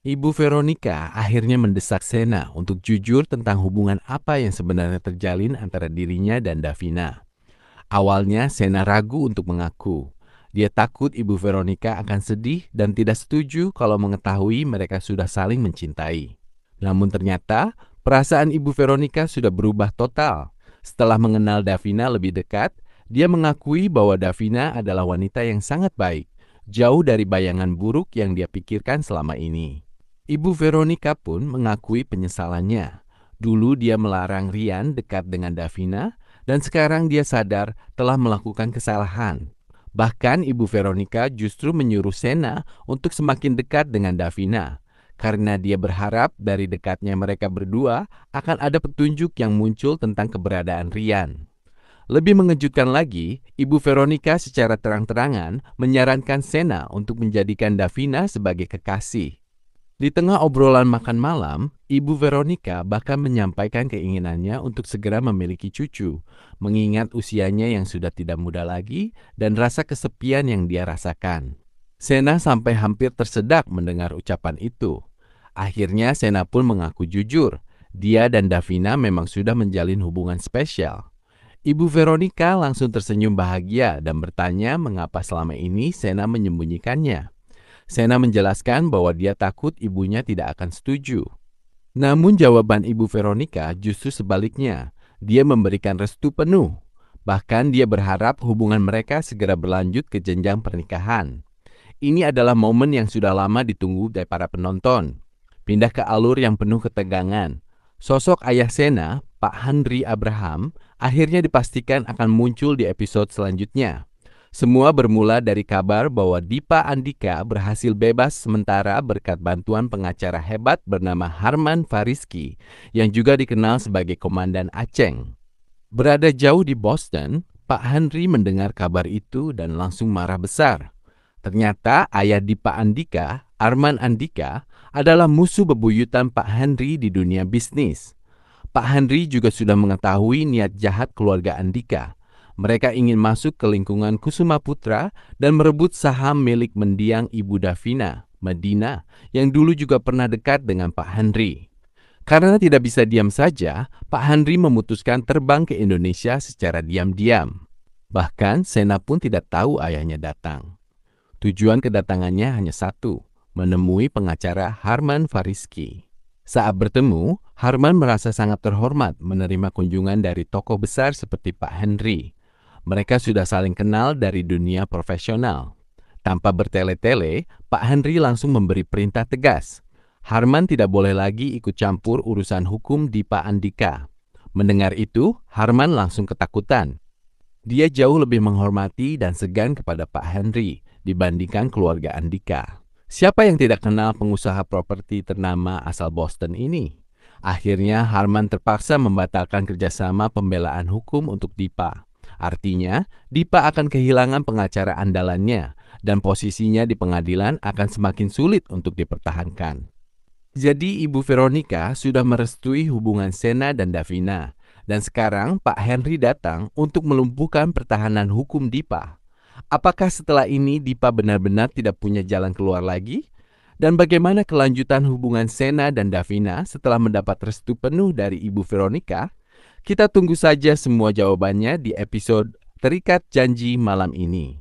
Ibu Veronica akhirnya mendesak Sena untuk jujur tentang hubungan apa yang sebenarnya terjalin antara dirinya dan Davina. Awalnya Sena ragu untuk mengaku. Dia takut Ibu Veronica akan sedih dan tidak setuju kalau mengetahui mereka sudah saling mencintai. Namun ternyata perasaan Ibu Veronica sudah berubah total. Setelah mengenal Davina lebih dekat, dia mengakui bahwa Davina adalah wanita yang sangat baik, jauh dari bayangan buruk yang dia pikirkan selama ini. Ibu Veronica pun mengakui penyesalannya. Dulu dia melarang Rian dekat dengan Davina, dan sekarang dia sadar telah melakukan kesalahan. Bahkan Ibu Veronica justru menyuruh Sena untuk semakin dekat dengan Davina, karena dia berharap dari dekatnya mereka berdua akan ada petunjuk yang muncul tentang keberadaan Rian. Lebih mengejutkan lagi, Ibu Veronica secara terang-terangan menyarankan Sena untuk menjadikan Davina sebagai kekasih. Di tengah obrolan makan malam, Ibu Veronica bahkan menyampaikan keinginannya untuk segera memiliki cucu, mengingat usianya yang sudah tidak muda lagi dan rasa kesepian yang dia rasakan. Sena sampai hampir tersedak mendengar ucapan itu. Akhirnya Sena pun mengaku jujur, dia dan Davina memang sudah menjalin hubungan spesial. Ibu Veronica langsung tersenyum bahagia dan bertanya mengapa selama ini Sena menyembunyikannya. Sena menjelaskan bahwa dia takut ibunya tidak akan setuju. Namun jawaban Ibu Veronica justru sebaliknya. Dia memberikan restu penuh. Bahkan dia berharap hubungan mereka segera berlanjut ke jenjang pernikahan. Ini adalah momen yang sudah lama ditunggu dari para penonton. Pindah ke alur yang penuh ketegangan. Sosok ayah Sena, Pak Henry Abraham, akhirnya dipastikan akan muncul di episode selanjutnya. Semua bermula dari kabar bahwa Dipa Andika berhasil bebas sementara berkat bantuan pengacara hebat bernama Harman Fariski yang juga dikenal sebagai Komandan Aceng. Berada jauh di Boston, Pak Henry mendengar kabar itu dan langsung marah besar. Ternyata ayah Dipa Andika, Arman Andika, adalah musuh bebuyutan Pak Henry di dunia bisnis. Pak Henry juga sudah mengetahui niat jahat keluarga Andika. Mereka ingin masuk ke lingkungan Kusuma Putra dan merebut saham milik mendiang Ibu Davina, Medina, yang dulu juga pernah dekat dengan Pak Henry. Karena tidak bisa diam saja, Pak Henry memutuskan terbang ke Indonesia secara diam-diam. Bahkan Sena pun tidak tahu ayahnya datang. Tujuan kedatangannya hanya satu, menemui pengacara Harman Fariski. Saat bertemu, Harman merasa sangat terhormat menerima kunjungan dari tokoh besar seperti Pak Henry. Mereka sudah saling kenal dari dunia profesional. Tanpa bertele-tele, Pak Henry langsung memberi perintah tegas. Harman tidak boleh lagi ikut campur urusan hukum di Pak Andika. Mendengar itu, Harman langsung ketakutan. Dia jauh lebih menghormati dan segan kepada Pak Henry dibandingkan keluarga Andika. Siapa yang tidak kenal pengusaha properti ternama asal Boston ini? Akhirnya Harman terpaksa membatalkan kerjasama pembelaan hukum untuk Dipa. Artinya, Dipa akan kehilangan pengacara andalannya dan posisinya di pengadilan akan semakin sulit untuk dipertahankan. Jadi Ibu Veronica sudah merestui hubungan Sena dan Davina. Dan sekarang Pak Henry datang untuk melumpuhkan pertahanan hukum Dipa. Apakah setelah ini Dipa benar-benar tidak punya jalan keluar lagi? Dan bagaimana kelanjutan hubungan Sena dan Davina setelah mendapat restu penuh dari Ibu Veronica? Kita tunggu saja semua jawabannya di episode Terikat Janji malam ini.